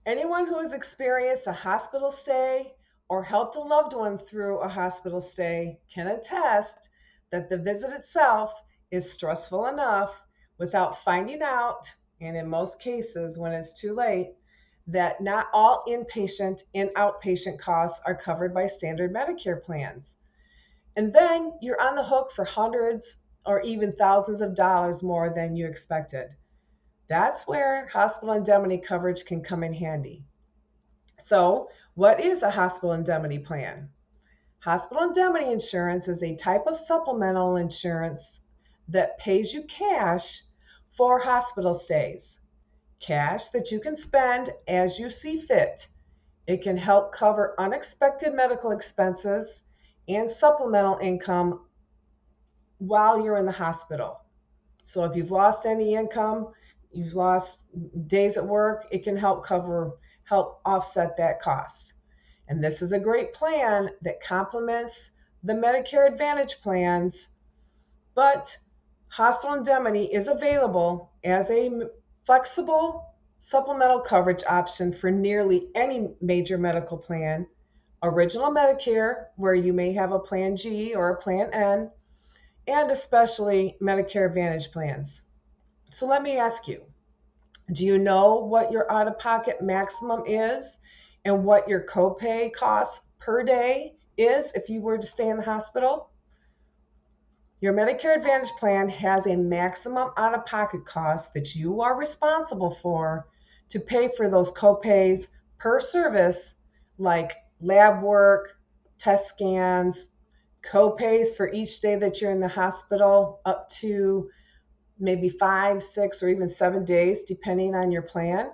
Anyone who has experienced a hospital stay or helped a loved one through a hospital stay can attest that the visit itself is stressful enough without finding out, and in most cases when it's too late, that not all inpatient and outpatient costs are covered by standard Medicare plans. And then you're on the hook for hundreds or even thousands of dollars more than you expected. That's where hospital indemnity coverage can come in handy. So, what is a hospital indemnity plan? Hospital indemnity insurance is a type of supplemental insurance that pays you cash for hospital stays, cash that you can spend as you see fit. It can help cover unexpected medical expenses and supplemental income while you're in the hospital. So if you've lost any income, you've lost days at work, it can help offset that cost. And this is a great plan that complements the Medicare Advantage plans, but hospital indemnity is available as a flexible supplemental coverage option for nearly any major medical plan, original Medicare, where you may have a Plan G or a Plan N, and especially Medicare Advantage plans. So let me ask you, do you know what your out of pocket maximum is and what your copay cost per day is if you were to stay in the hospital? Your Medicare Advantage plan has a maximum out of pocket cost that you are responsible for to pay for those copays per service, like lab work, test scans, copays for each day that you're in the hospital, up to maybe 5, 6, or even 7 days, depending on your plan.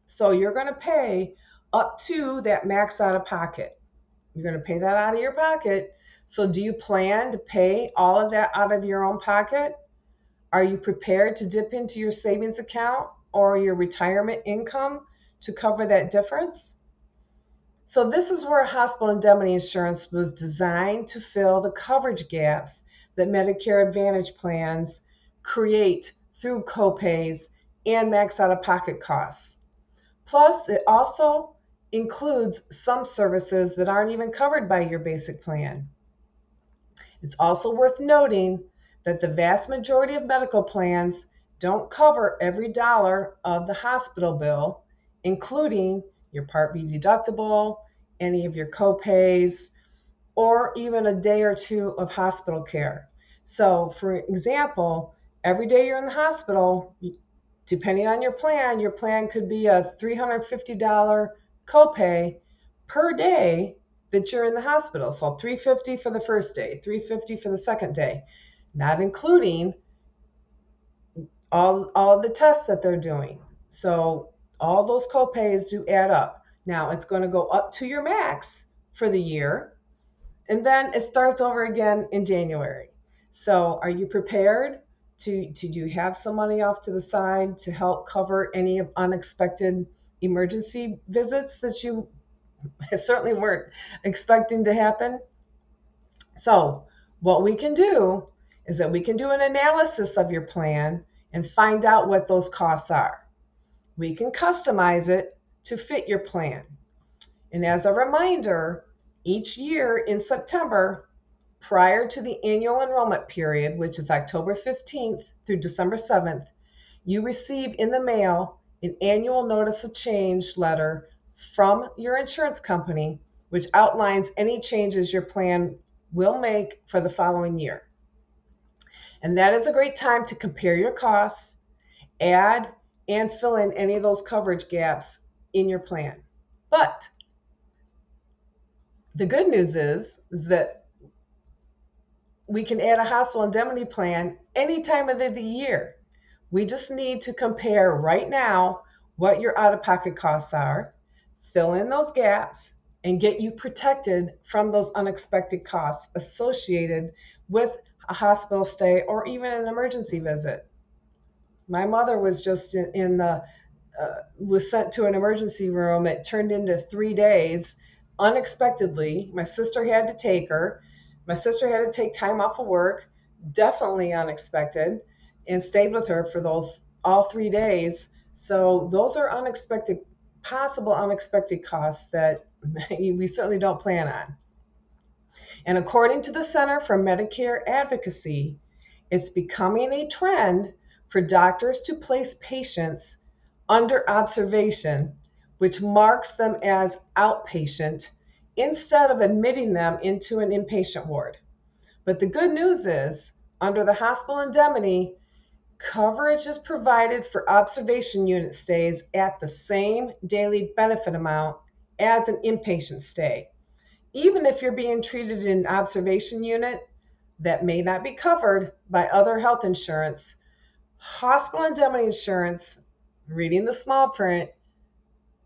So you're going to pay up to that max out of pocket. You're going to pay that out of your pocket. So, do you plan to pay all of that out of your own pocket? Are you prepared to dip into your savings account or your retirement income to cover that difference? So, this is where hospital indemnity insurance was designed to fill the coverage gaps that Medicare Advantage plans create through copays and max out of pocket costs. Plus, it also includes some services that aren't even covered by your basic plan. It's also worth noting that the vast majority of medical plans don't cover every dollar of the hospital bill, including your Part B deductible, any of your copays, or even a day or two of hospital care. So, for example, every day you're in the hospital, depending on your plan could be a $350 copay per day that you're in the hospital. So $350 for the first day, $350 for the second day, not including all of the tests that they're doing. So all those copays do add up. Now it's going to go up to your max for the year, and then it starts over again in January. So are you prepared to do you have some money off to the side to help cover any of unexpected emergency visits that you certainly weren't expecting to happen? So what we can do is that we can do an analysis of your plan and find out what those costs are. We can customize it to fit your plan. And as a reminder, each year in September, prior to the annual enrollment period, which is October 15th through December 7th, you receive in the mail an annual notice of change letter from your insurance company, which outlines any changes your plan will make for the following year. And that is a great time to compare your costs, add and fill in any of those coverage gaps in your plan. But the good news is that we can add a hospital indemnity plan any time of the year. We just need to compare right now what your out of pocket costs are, fill in those gaps, and get you protected from those unexpected costs associated with a hospital stay or even an emergency visit. My mother was just in the was sent to an emergency room. It turned into 3 days unexpectedly. My sister had to take her. My sister had to take time off of work, definitely unexpected, and stayed with her for those all 3 days. So those are unexpected possible unexpected costs that we certainly don't plan on. And according to the Center for Medicare Advocacy, it's becoming a trend for doctors to place patients under observation, which marks them as outpatient instead of admitting them into an inpatient ward. But the good news is, under the hospital indemnity, coverage is provided for observation unit stays at the same daily benefit amount as an inpatient stay. Even if you're being treated in an observation unit that may not be covered by other health insurance, hospital indemnity insurance, reading the small print,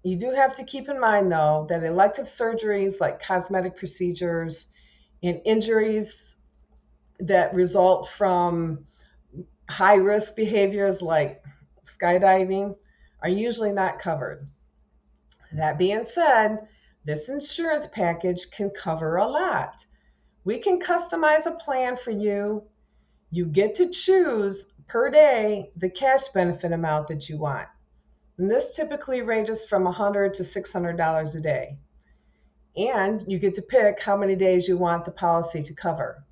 you do have to keep in mind, though, that elective surgeries like cosmetic procedures and injuries that result from high risk behaviors like skydiving are usually not covered. That being said, this insurance package can cover a lot. We can customize a plan for you. You get to choose per day the cash benefit amount that you want. And this typically ranges from $100 to $600 a day. And you get to pick how many days you want the policy to cover.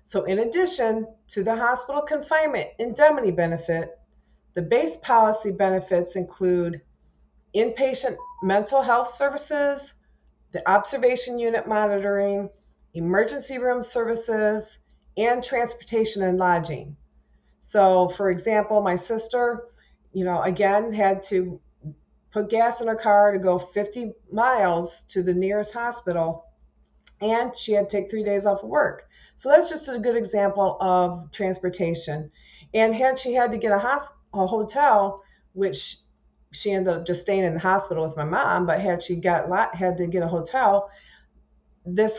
So in addition to the hospital confinement indemnity benefit, the base policy benefits include inpatient mental health services, the observation unit monitoring, emergency room services, and transportation and lodging. So, for example, my sister, again, had to put gas in her car to go 50 miles to the nearest hospital, and she had to take 3 days off of work. So that's just a good example of transportation. And had she had to get a hotel, which she ended up just staying in the hospital with my mom, but had to get a hotel, this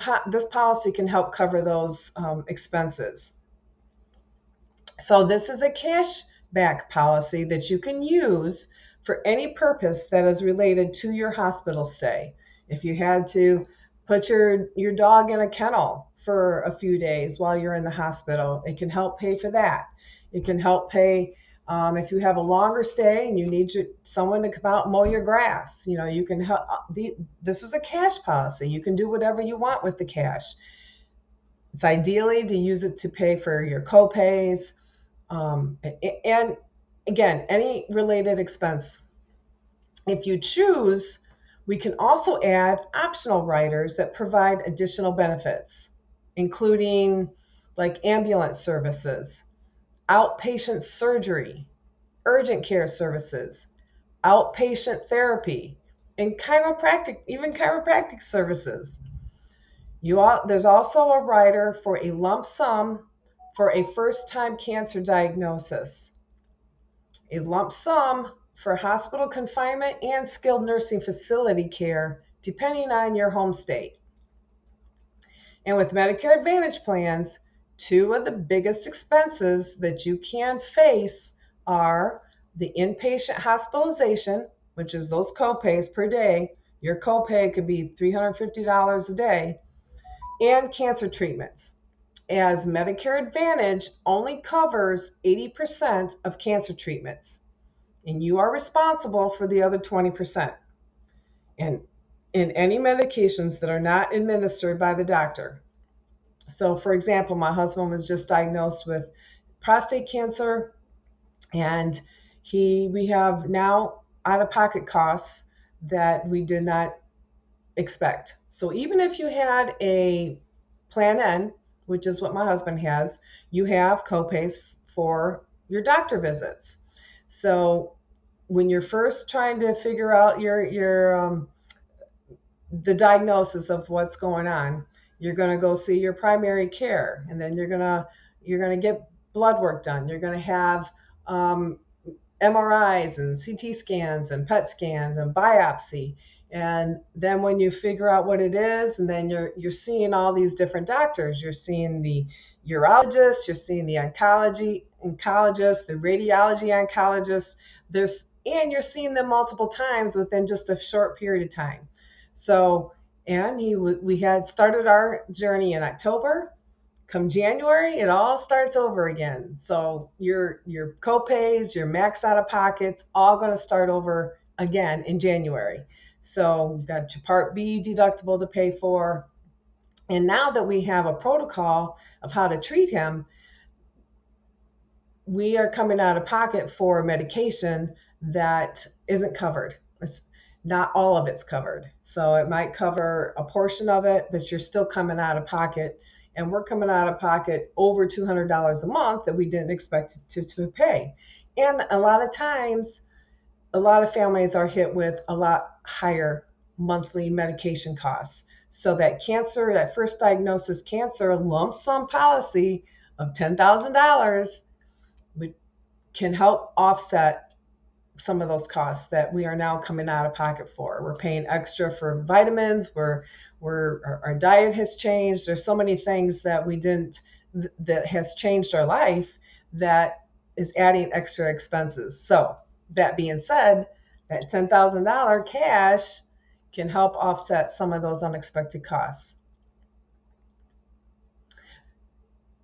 policy can help cover those expenses. So this is a cash back policy that you can use for any purpose that is related to your hospital stay. If you had to put your dog in a kennel for a few days while you're in the hospital, it can help pay for that. It can help pay if you have a longer stay and you need someone to come out and mow your grass. You can help. This is a cash policy. You can do whatever you want with the cash. It's ideally to use it to pay for your copays, and again, any related expense. If you choose, we can also add optional riders that provide additional benefits, including like ambulance services, outpatient surgery, urgent care services, outpatient therapy, and chiropractic services. There's also a rider for a lump sum for a first-time cancer diagnosis, a lump sum for hospital confinement and skilled nursing facility care, depending on your home state. And with Medicare Advantage plans, two of the biggest expenses that you can face are the inpatient hospitalization, which is those copays per day. Your copay could be $350 a day, and cancer treatments, as Medicare Advantage only covers 80% of cancer treatments, and you are responsible for the other 20%. And in any medications that are not administered by the doctor. So, for example, my husband was just diagnosed with prostate cancer, and we have now out-of-pocket costs that we did not expect. So even if you had a Plan N, which is what my husband has, you have copays for your doctor visits. So when you're first trying to figure out the diagnosis of what's going on, you're going to go see your primary care, and then you're going to get blood work done. You're going to have MRIs and CT scans and PET scans and biopsy. And then when you figure out what it is, and then you're seeing all these different doctors. You're seeing the urologist, you're seeing the oncologist, the radiology oncologist. And you're seeing them multiple times within just a short period of time. So, and we had started our journey in October. Come January, it all starts over again. So your copays, your max out of pockets, all going to start over again in January. So you've got your Part B deductible to pay for. And now that we have a protocol of how to treat him, we are coming out of pocket for medication that isn't covered. It's not all of it's covered. So it might cover a portion of it, but you're still coming out of pocket. And we're coming out of pocket over $200 a month that we didn't expect to pay. And a lot of times, a lot of families are hit with a lot higher monthly medication costs. So that cancer, that first diagnosis cancer lump sum policy of $10,000 can help offset some of those costs that we are now coming out of pocket for. We're paying extra for vitamins. Our diet has changed. There's so many things that we didn't that has changed our life that is adding extra expenses. So that being said, that $10,000 cash can help offset some of those unexpected costs.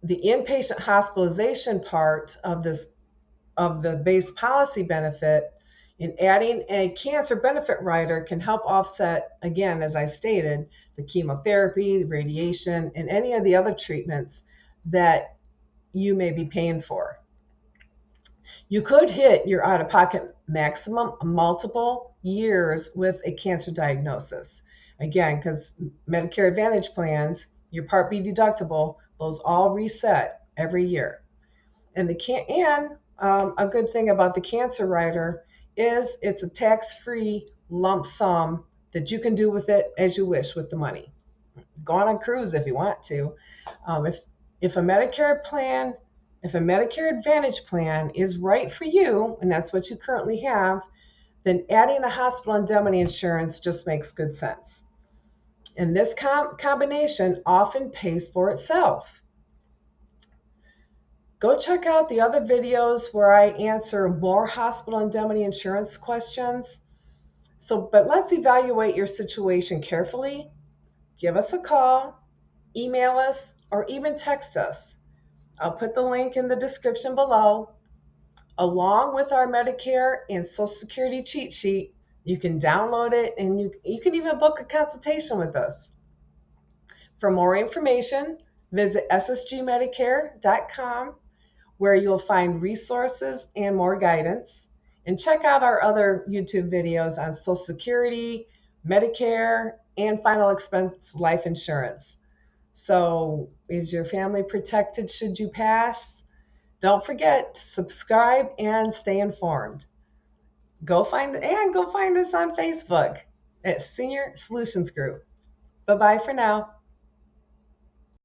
The inpatient hospitalization part of the base policy benefit, in adding a cancer benefit rider can help offset, again, as I stated, the chemotherapy, the radiation, and any of the other treatments that you may be paying for. You could hit your out-of-pocket maximum multiple years with a cancer diagnosis. Again, because Medicare Advantage plans, your Part B deductible, those all reset every year. And a good thing about the cancer rider is it's a tax-free lump sum that you can do with it as you wish with the money. Go on a cruise if you want to. If a Medicare Advantage plan is right for you, and that's what you currently have, then adding a hospital indemnity insurance just makes good sense. And this combination often pays for itself. Go check out the other videos where I answer more hospital indemnity insurance questions. But let's evaluate your situation carefully. Give us a call, email us, or even text us. I'll put the link in the description below. Along with our Medicare and Social Security cheat sheet, you can download it and you can even book a consultation with us. For more information, visit ssgmedicare.com, where you'll find resources and more guidance. And check out our other YouTube videos on Social Security, Medicare, and final expense life insurance. So, is your family protected should you pass? Don't forget to subscribe and stay informed. Go find us on Facebook at Senior Solutions Group. Bye-bye for now.